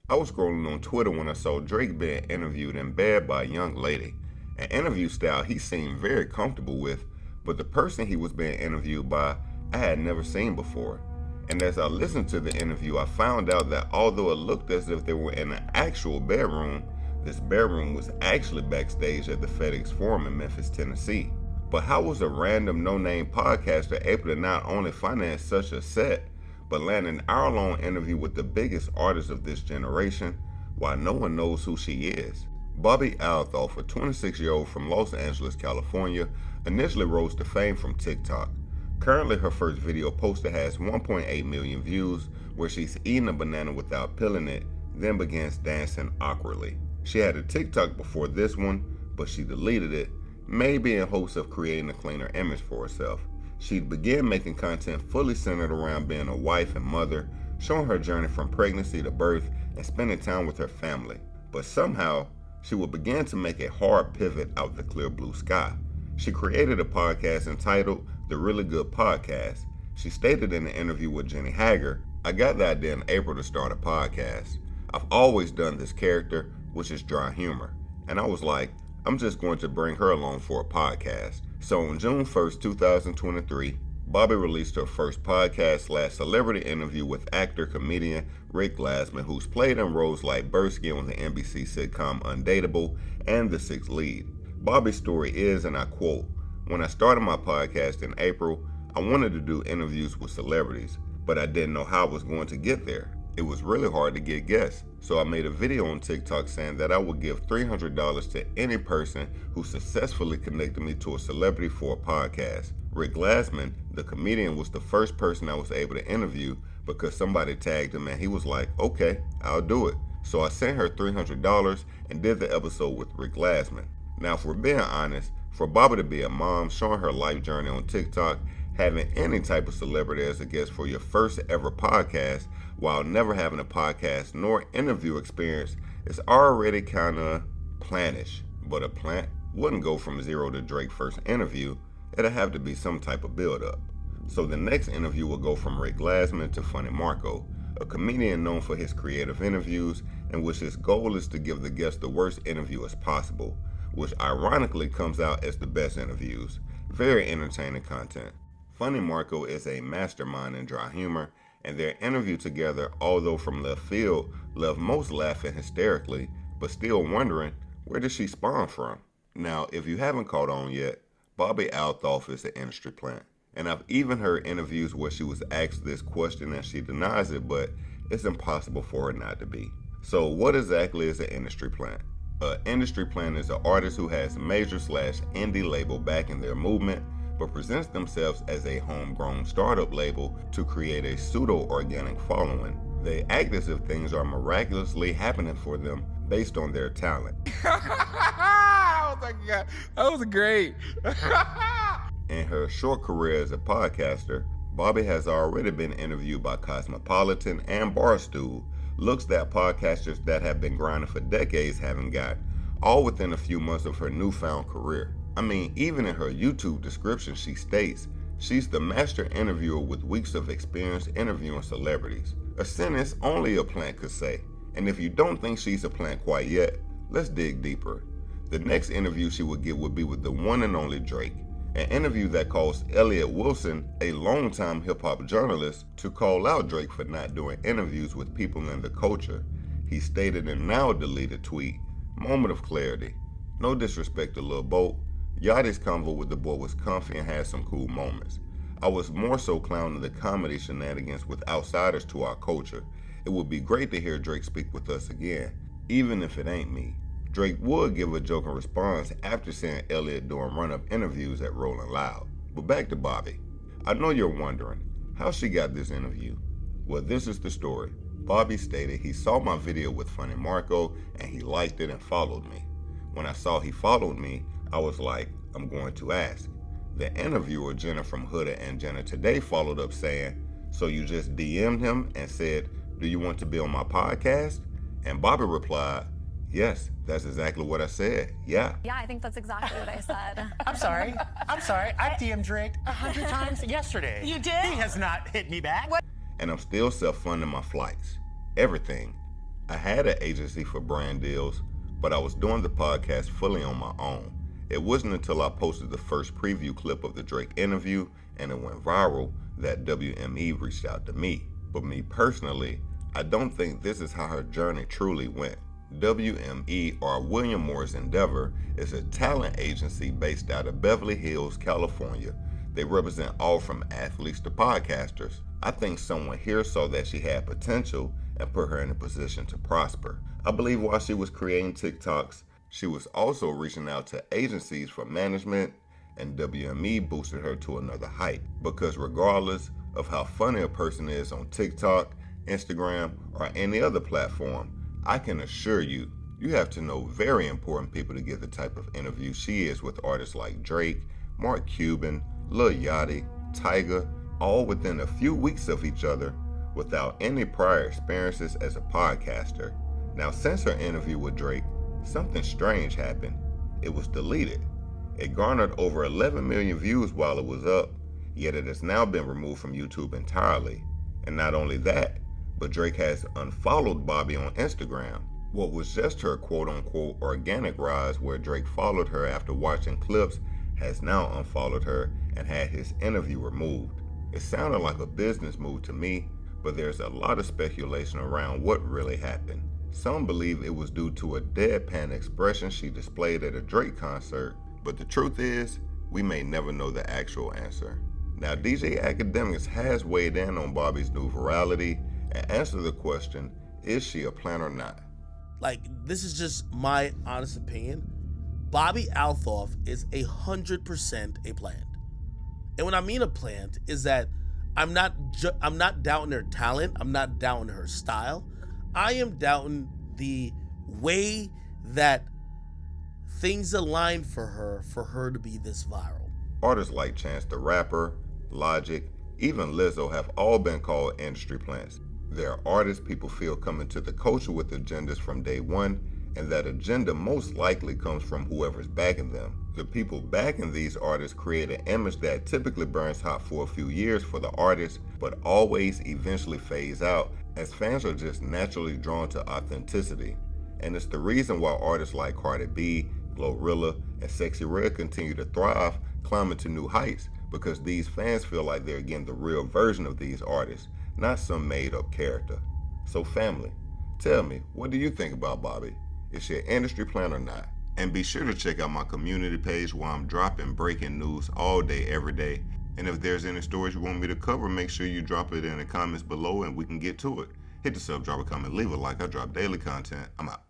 I was scrolling on Twitter when I saw Drake being interviewed in bed by a young lady. An interview style he seemed very comfortable with, but the person he was being interviewed by I had never seen before. And as I listened to the interview, I found out that although it looked as if they were in an actual bedroom, this bedroom was actually backstage at the FedEx Forum in Memphis, Tennessee. But how was a random no-name podcaster able to not only finance such a set, but land an hour-long interview with the biggest artist of this generation while no one knows who she is? Bobbi Althoff, a 26-year-old from Los Angeles, California, initially rose to fame from TikTok. Currently, her first video posted has 1.8 million views, where she's eating a banana without peeling it, then begins dancing awkwardly. She had a TikTok before this one, but she deleted it, maybe in hopes of creating a cleaner image for herself. She began making content fully centered around being a wife and mother, showing her journey from pregnancy to birth and spending time with her family. But somehow, she would begin to make a hard pivot out the clear blue sky. She created a podcast entitled The Really Good Podcast. She stated in an interview with Jenny Hager, "I got the idea in April to start a podcast. I've always done this character, which is dry humor. And I was like, I'm just going to bring her along for a podcast." So on June 1st, 2023, Bobbi released her first podcast/celebrity interview with actor-comedian Rick Glassman, who's played in roles like Bursky on the NBC sitcom Undateable and The Sixth Lead. Bobbi's story is, and I quote, "When I started my podcast in April, I wanted to do interviews with celebrities, but I didn't know how I was going to get there. It was really hard to get guests, so I made a video on TikTok saying that I would give $300 to any person who successfully connected me to a celebrity for a podcast. Rick Glassman, the comedian, was the first person I was able to interview because somebody tagged him and he was like, okay, I'll do it. So I sent her $300 and did the episode with Rick Glassman." Now, if we're being honest, for Bobbi to be a mom, showing her life journey on TikTok, having any type of celebrity as a guest for your first ever podcast, while never having a podcast nor interview experience, is already kind of plantish. But a plant wouldn't go from zero to Drake's first interview. It'll have to be some type of build-up. So the next interview will go from Rick Glassman to Funny Marco, a comedian known for his creative interviews, in which his goal is to give the guest the worst interview as possible, which ironically comes out as the best interviews. Very entertaining content. Funny Marco is a mastermind in dry humor, and their interview together, although from left field, left most laughing hysterically, but still wondering, where did she spawn from? Now, if you haven't caught on yet, Bobbi Althoff is an industry plant. And I've even heard interviews where she was asked this question and she denies it, but it's impossible for her not to be. So what exactly is an industry plant? An industry plant is an artist who has a major/indie label backing their movement, but presents themselves as a homegrown startup label to create a pseudo-organic following. They act as if things are miraculously happening for them based on their talent. Oh my God, that was great. In her short career as a podcaster, Bobbi has already been interviewed by Cosmopolitan and Barstool, looks that podcasters that have been grinding for decades haven't got, all within a few months of her newfound career. I mean, even in her YouTube description, she states she's the master interviewer with weeks of experience interviewing celebrities. A sentence only a plant could say. And if you don't think she's a plant quite yet, let's dig deeper. The next interview she would get would be with the one and only Drake. An interview that caused Elliott Wilson, a longtime hip-hop journalist, to call out Drake for not doing interviews with people in the culture. He stated in a now-deleted tweet, "Moment of clarity. No disrespect to Lil Boat. Yachty's convo with the boy was comfy and had some cool moments. I was more so clowning the comedy shenanigans with outsiders to our culture. It would be great to hear Drake speak with us again, even if it ain't me." Drake would give a joking response after seeing Elliott doing run-up interviews at Rolling Loud. But back to Bobbi. I know you're wondering how she got this interview. Well, this is the story. Bobbi stated he saw my video with Funny Marco and he liked it and followed me. When I saw he followed me, I was like, I'm going to ask. The interviewer, Jenna from Hooded and Jenna Today, followed up saying, "So you just DM'd him and said, 'Do you want to be on my podcast?' And Bobbi replied, 'Yes, that's exactly what I said. Yeah.'" Yeah, I think that's exactly what I said. I'm sorry. I DM'd Drake 100 times yesterday. You did? He has not hit me back. And I'm still self-funding my flights. Everything. I had an agency for brand deals, but I was doing the podcast fully on my own. It wasn't until I posted the first preview clip of the Drake interview and it went viral that WME reached out to me. But me personally, I don't think this is how her journey truly went. WME, or William Morris Endeavor, is a talent agency based out of Beverly Hills, California. They represent all from athletes to podcasters. I think someone here saw that she had potential and put her in a position to prosper. I believe while she was creating TikToks, she was also reaching out to agencies for management, and WME boosted her to another height. Because regardless of how funny a person is on TikTok, Instagram, or any other platform, I can assure you, you have to know very important people to get the type of interview she is with artists like Drake, Mark Cuban, Lil Yachty, Tyga, all within a few weeks of each other without any prior experiences as a podcaster. Now, since her interview with Drake, something strange happened. It was deleted. It garnered over 11 million views while it was up, yet it has now been removed from YouTube entirely. And not only that, but Drake has unfollowed Bobbi on Instagram. What was just her quote-unquote organic rise where Drake followed her after watching clips has now unfollowed her and had his interview removed. It sounded like a business move to me, but there's a lot of speculation around what really happened. Some believe it was due to a deadpan expression she displayed at a Drake concert, but the truth is, we may never know the actual answer. Now, DJ Academics has weighed in on Bobbi's new virality and answered the question, is she a plant or not? Like, this is just my honest opinion. Bobbi Althoff is 100% a plant. And when I mean a plant is that I'm not doubting her talent. I'm not doubting her style. I am doubting the way that things aligned for her to be this viral. Artists like Chance the Rapper, Logic, even Lizzo have all been called industry plants. They're artists people feel come into the culture with agendas from day one, and that agenda most likely comes from whoever's backing them. The people backing these artists create an image that typically burns hot for a few years for the artist, but always eventually fades out, as fans are just naturally drawn to authenticity. And it's the reason why artists like Cardi B, Glorilla, and Sexy Red continue to thrive, climbing to new heights, because these fans feel like they're getting the real version of these artists, not some made-up character. So family, tell me, what do you think about Bobbi? Is she an industry plant or not? And be sure to check out my community page where I'm dropping breaking news all day, every day. And if there's any stories you want me to cover, make sure you drop it in the comments below and we can get to it. Hit the sub, drop a comment, leave a like. I drop daily content. I'm out.